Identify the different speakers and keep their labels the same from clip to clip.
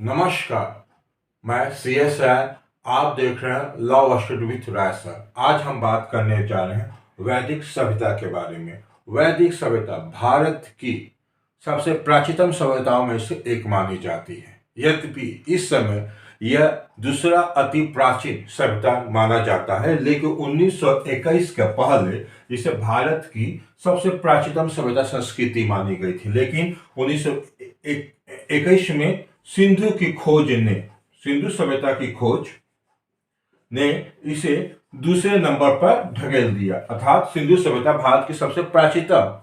Speaker 1: नमस्कार। मैं C S राय। आप देख रहे हैं law study with Rai sir. आज हम बात करने जा रहे हैं वैदिक सभ्यता के बारे में। वैदिक सभ्यता भारत की सबसे प्राचीनतम सभ्यताओं में से एक मानी जाती है। यद्यपि इस समय यह दूसरा अति प्राचीन सभ्यता माना जाता है, लेकिन 1921 के पहले इसे भारत की सबसे प्राचीनतम सभ्यता संस्कृति मानी गई थी। लेकिन 1921 में सिंधु सभ्यता की खोज ने इसे दूसरे नंबर पर ढकेल दिया। अर्थात सिंधु सभ्यता भारत की सबसे प्राचीनतम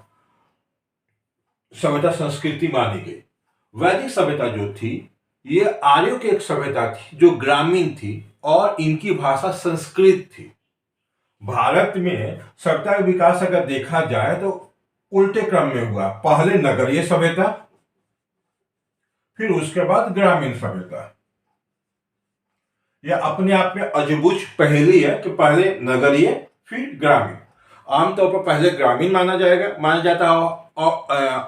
Speaker 1: सभ्यता संस्कृति मानी गई। वैदिक सभ्यता जो थी, ये आर्यों की एक सभ्यता थी जो ग्रामीण थी और इनकी भाषा संस्कृत थी। भारत में सभ्यता का विकास अगर देखा जाए तो उल्टे क्रम में हुआ। पहले नगरीय सभ्यता, फिर उसके बाद ग्रामीण सभ्यता। यह अपने आप में अजबुझ पहेली है कि पहले नगरीय फिर ग्रामीण। आमतौर पर पहले ग्रामीण माना जाता है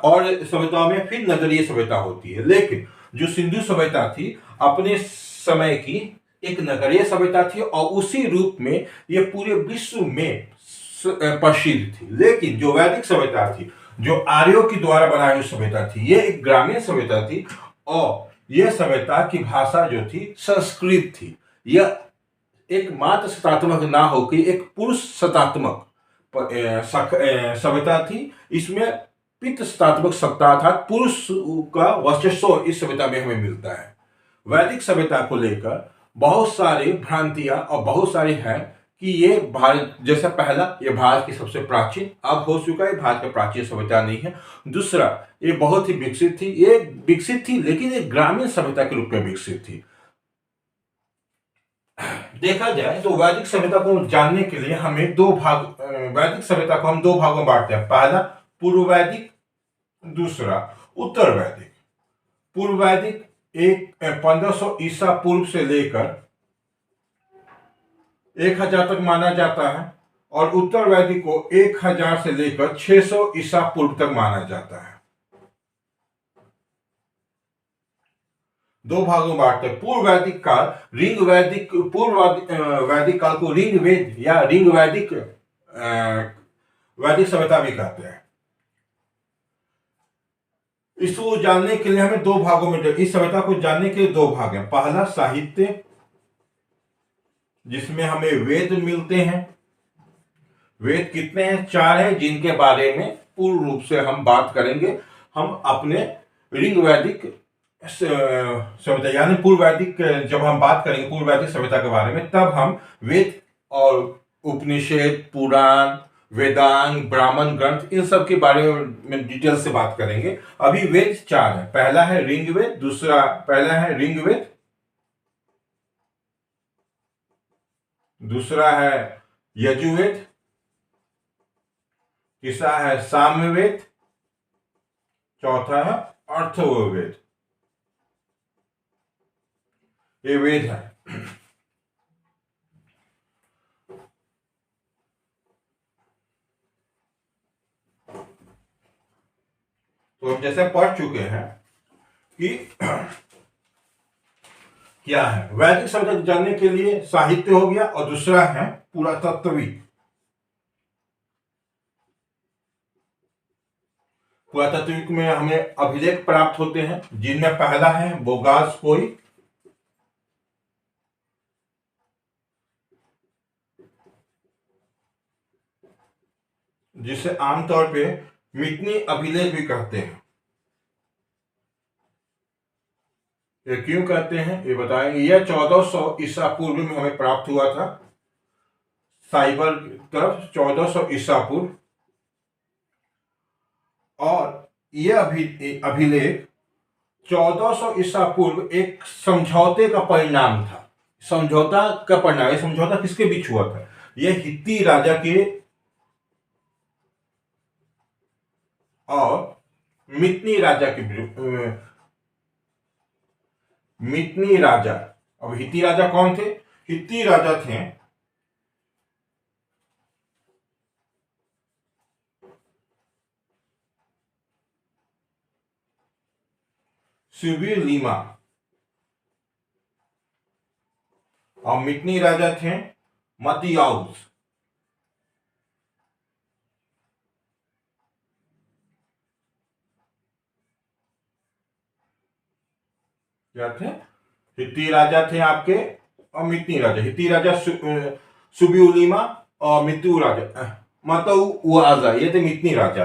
Speaker 1: और सभ्यताओं में फिर नगरीय सभ्यता होती है। लेकिन जो सिंधु सभ्यता थी अपने समय की एक नगरीय सभ्यता थी और उसी रूप में यह पूरे विश्व में प्रसिद्ध थी। लेकिन जो वैदिक सभ्यता थी, जो आर्यों की द्वारा बनाई हुई सभ्यता थी, यह एक ग्रामीण सभ्यता थी और यह सभ्यता की भाषा जो थी संस्कृत थी। यह एक मात्र सत्तात्मक ना होकर एक पुरुष सत्तात्मक सभ्यता थी। इसमें पितृ सत्तात्मक सत्ता अर्थात पुरुष का वर्चस्व इस सभ्यता में हमें मिलता है। वैदिक सभ्यता को लेकर बहुत सारी भ्रांतियां और बहुत सारी हैं कि ये भारत जैसा पहला, ये भारत की सबसे प्राचीन अब हो चुका है, भारत की प्राचीन सभ्यता नहीं है। दूसरा, ये बहुत ही विकसित थी लेकिन एक ग्रामीण सभ्यता के रूप में विकसित थी। देखा जाए तो वैदिक सभ्यता को जानने के लिए हमें वैदिक सभ्यता को हम दो भागों में बांटते हैं। पहला पूर्व वैदिक, दूसरा उत्तर वैदिक। पूर्व वैदिक 1500 ईसा पूर्व से लेकर 1000 तक माना जाता है और उत्तर वैदिक को 1000 से लेकर 600 ईसा पूर्व तक माना जाता है। दो भागों में बांटते हैं। पूर्व वैदिक काल वैदिक काल को रिंग वेद या रिंग वैदिक सभ्यता भी कहते हैं। इसको जानने के लिए हमें दो भागों में, इस सभ्यता को जानने के लिए दो भाग हैं। पहला साहित्य, जिसमें हमें वेद मिलते हैं। वेद कितने हैं? 4 हैं, जिनके बारे में पूर्ण रूप से हम बात करेंगे। हम अपने रिंग वैदिक सभ्यता यानी पूर्व वैदिक, जब हम बात करेंगे पूर्व वैदिक सभ्यता के बारे में, तब हम वेद और उपनिषद, पुराण, वेदांग, ब्राह्मण ग्रंथ, इन सब के बारे में डिटेल से बात करेंगे। अभी वेद 4 है। पहला है ऋग्वेद, दूसरा है यजुर्वेद, तीसरा है सामवेद, चौथा है अथर्ववेद। ये वेद है। तो हम जैसे पढ़ चुके हैं कि क्या है वैदिक सभ्यता जानने के लिए साहित्य हो गया और दूसरा है पुरातत्वविद। पुरातत्व में हमें अभिलेख प्राप्त होते हैं, जिनमें पहला है बोगासपोई, जिसे आमतौर पे मितनी अभिलेख भी कहते हैं। ये क्यों कहते हैं ये बताएंगे। यह 1400 ईसा पूर्व में हमें प्राप्त हुआ था, साइबर तरफ 1400 ईसा पूर्व। और यह अभिलेख 1400 ईसा पूर्व एक समझौते का परिणाम था। यह समझौता किसके बीच हुआ था? यह हित्ती राजा के और मितनी राजा। अब हित्ती राजा कौन थे? हित्ती राजा थे सुबीर लीमा और मितनी राजा थे मतियाउस। क्या थे? हित्ती राजा थे आपके, और मितनी राजा। हित्ती राजा सुबिउलीमा, और मितू राजा मतऊ उआजा, ये थे मितनी राजा।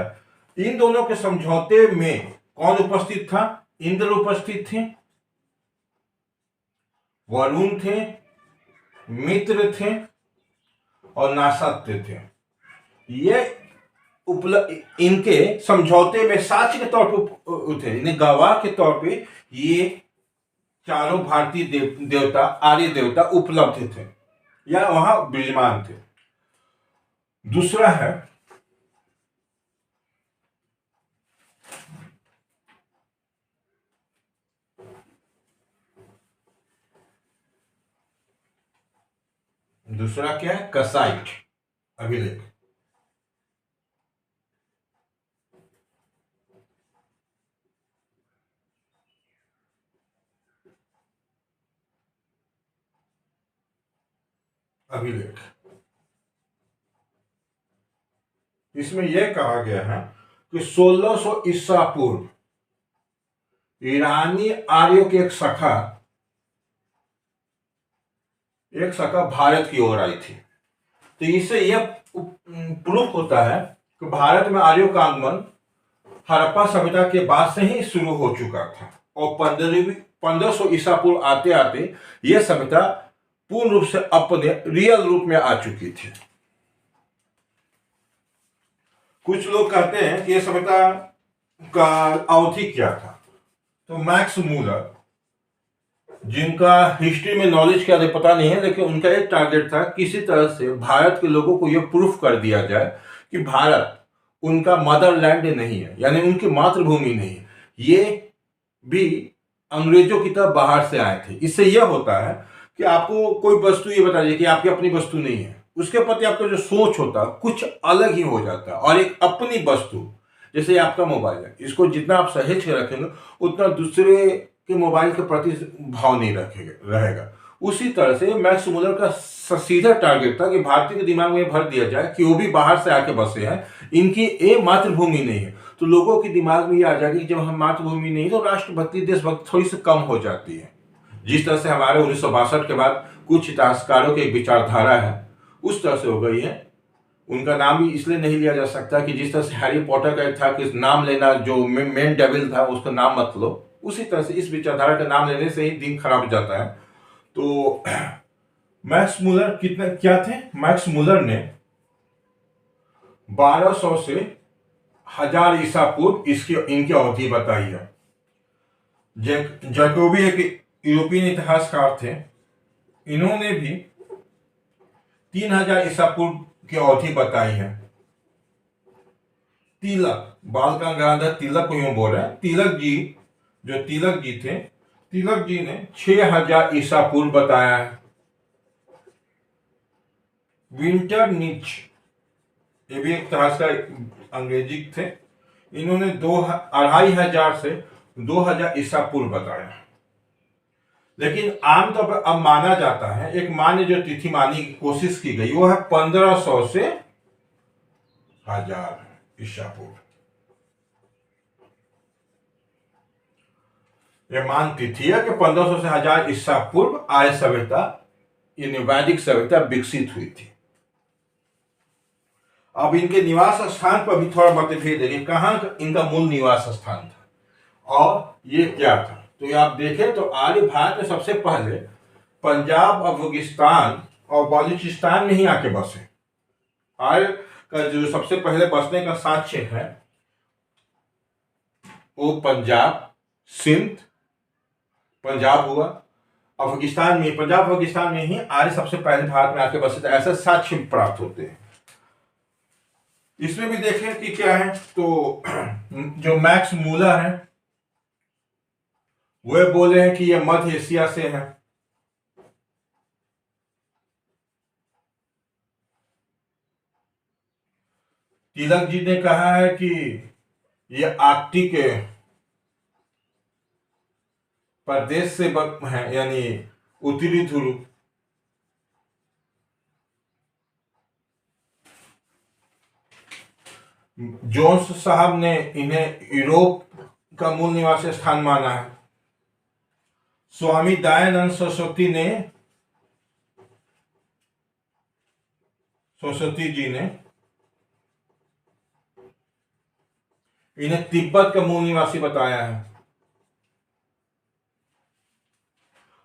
Speaker 1: इन दोनों के समझौते में कौन उपस्थित था? इंद्र उपस्थित थे, वरुण थे, मित्र थे, और नासत्य थे। ये इनके समझौते में साक्ष्य के तौर पर थे, इन्हें गवाह के तौर पे ये चारों भारतीय देवता, आर्य देवता उपलब्ध थे या वहां विद्यमान थे। दूसरा है दूसरा क्या है? कसाइट अभिलेख। अभिलेख, इसमें यह कहा गया है कि 1600 ईसा पूर्व ईरानी आर्यों की एक शाखा भारत की ओर आई थी। तो इससे यह प्रूफ होता है कि भारत में आर्यों का आगमन हड़प्पा सभ्यता के बाद से ही शुरू हो चुका था, और 1500 ईसा पूर्व आते आते यह सभ्यता पूर्ण रूप से अपने रियल रूप में आ चुकी थी। कुछ लोग कहते हैं कि यह सभ्यता का अवधि क्या था? तो मैक्स मूलर, जिनका हिस्ट्री में नॉलेज क्या है पता नहीं है, लेकिन उनका एक टारगेट था किसी तरह से भारत के लोगों को यह प्रूफ कर दिया जाए कि भारत उनका मदरलैंड नहीं है, यानी उनकी मातृभूमि नहीं है, ये भी अंग्रेजों की तरह बाहर से आए थे। इससे यह होता है कि आपको कोई वस्तु ये बताइए कि आपकी अपनी वस्तु नहीं है, उसके प्रति आपका जो सोच होता है कुछ अलग ही हो जाता है। और एक अपनी वस्तु, जैसे आपका मोबाइल है, इसको जितना आप सहेज के रखेंगे उतना दूसरे के मोबाइल के प्रति भाव नहीं रहेगा। उसी तरह से मैक्स मुलर का सीधा टारगेट था कि भारतीय के दिमाग में भर दिया जाए कि वो भी बाहर से आके बसे हैं, इनकी ये मातृभूमि नहीं है। तो लोगों के दिमाग में ये आ जाएगी कि जब हम मातृभूमि नहीं तो राष्ट्रभक्ति, देशभक्ति थोड़ी सी कम हो जाती है। जिस तरह से हमारे 1962 के बाद कुछ इतिहासकारों की विचारधारा है, उस तरह से हो गई है। उनका नाम भी इसलिए नहीं लिया जा सकता कि जिस तरह से हैरी पॉटर का था कि नाम लेना, जो मेन डेविल था उसका नाम मत लो, उसी तरह से इस विचारधारा का नाम लेने से ही दिन खराब हो जाता है। तो मैक्स मुलर कितने क्या थे? मैक्स मुलर ने 1200 से 1000 ईसा पूर्व इसकी इनकी अवधि बताई है। जैकोबी एक यूरोपियन इतिहासकार थे, इन्होंने भी 3000 ईसा पूर्व की अवधि बताई है। तिलक, बाल गंगाधर तिलक को यूं बोल रहे हैं, तिलक जी, जो तिलक जी थे, तिलक जी ने 6000 ईसा पूर्व बताया है। विंटर नीच, ये भी एक तरह का अंग्रेजी थे, इन्होंने 2500 से 2000 ईसा पूर्व बताया। लेकिन आमतौर पर अब माना जाता है, एक मान्य जो तिथि मानी की कोशिश की गई वो है 1500 से 1000 ईसा पूर्व। यह मान तिथि है कि 1500 से 1000 ईसा पूर्व आर्य सभ्यता, यानी वैदिक सभ्यता विकसित हुई थी। अब इनके निवास स्थान पर भी थोड़ा मतभेद है कि कहां इनका मूल निवास स्थान था और ये क्या था। तो ये आप देखें तो आर्य भारत में सबसे पहले पंजाब, अफगानिस्तान और बलूचिस्तान में ही आके बसे। आर्य का जो सबसे पहले बसने का साक्ष्य है वो पंजाब, सिंध, पंजाब हुआ, अफगानिस्तान में, पंजाब अफगानिस्तान में ही आर्य सबसे पहले भारत में आके बसे थे, ऐसे साक्ष्य प्राप्त होते हैं। इसमें भी देखें कि क्या है, तो जो मैक्स मूलर है वे बोले हैं कि यह मध्य एशिया से है। तिलक जी ने कहा है कि यह आर्कटिक प्रदेश से है, यानी उत्तरी ध्रुव। जोन्स साहब ने इन्हें यूरोप का मूल निवासी स्थान माना है। स्वामी दयानंद सरस्वती जी ने इन्हें तिब्बत का मूल निवासी बताया है।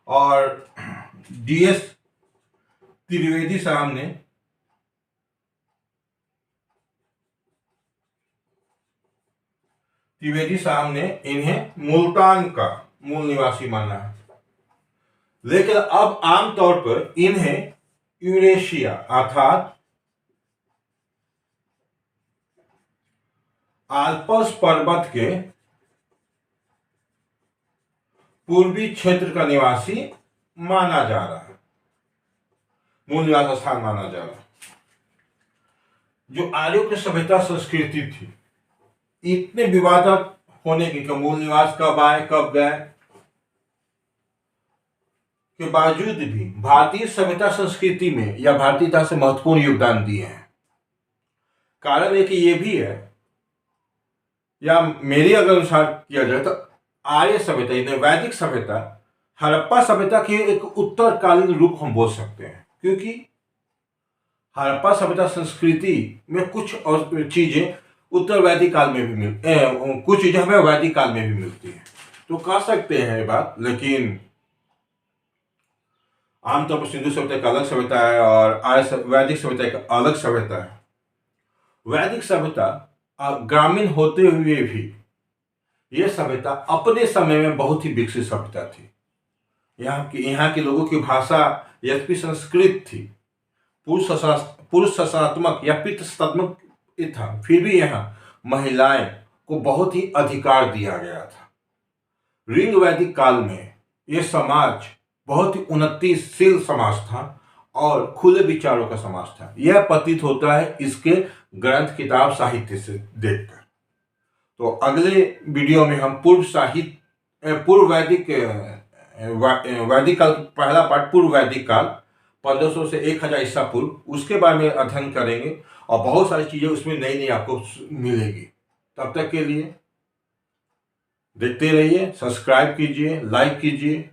Speaker 1: और डीएस त्रिवेदी साहब ने इन्हें मुल्तान का मूल निवासी माना है। लेकिन अब आमतौर पर इन्हें यूरेशिया अर्थात आल्प्स पर्वत के पूर्वी क्षेत्र का निवासी माना जा रहा है, मूल निवास स्थान माना जा रहा है। जो आर्यों की सभ्यता संस्कृति थी, इतने विवादक होने की कि मूल निवास कब आए कब गए के बावजूद भी भारतीय सभ्यता संस्कृति में या भारतीयता से महत्वपूर्ण योगदान दिए हैं। कारण एक ये भी है, या मेरी अगर अनुसार किया जाए तो आर्य सभ्यता यानी वैदिक सभ्यता हड़प्पा सभ्यता के एक उत्तरकालीन रूप हम बोल सकते हैं, क्योंकि हड़प्पा सभ्यता संस्कृति में कुछ और चीजें उत्तर वैदिक काल में भी कुछ चीजें हमें वैदिक काल में भी मिलती हैं, तो कह सकते हैं ये बात। लेकिन आमतौर पर सिंधु सभ्यता एक अलग सभ्यता है और आर्य वैदिक सभ्यता एक अलग सभ्यता है। वैदिक सभ्यता ग्रामीण होते हुए भी यह सभ्यता अपने समय में बहुत ही विकसित सभ्यता थी। यहाँ के लोगों की भाषा यद्यपि संस्कृत थी, पुरुष शासनात्मक या पितृसत्तात्मक था, फिर भी यहाँ महिलाएं को बहुत ही अधिकार दिया गया था। ऋग वैदिक काल में यह समाज बहुत ही उन्नतिशील समाज था और खुले विचारों का समाज था। यह प्रतीत होता है इसके ग्रंथ किताब साहित्य से देखकर। तो अगले वीडियो में हम पूर्व वैदिक काल, पहला पार्ट पूर्व वैदिक काल 1500 से 1000 ईसा पूर्व, उसके बारे में अध्ययन करेंगे और बहुत सारी चीजें उसमें नई नई आपको मिलेगी। तब तक के लिए देखते रहिए, सब्सक्राइब कीजिए, लाइक कीजिए।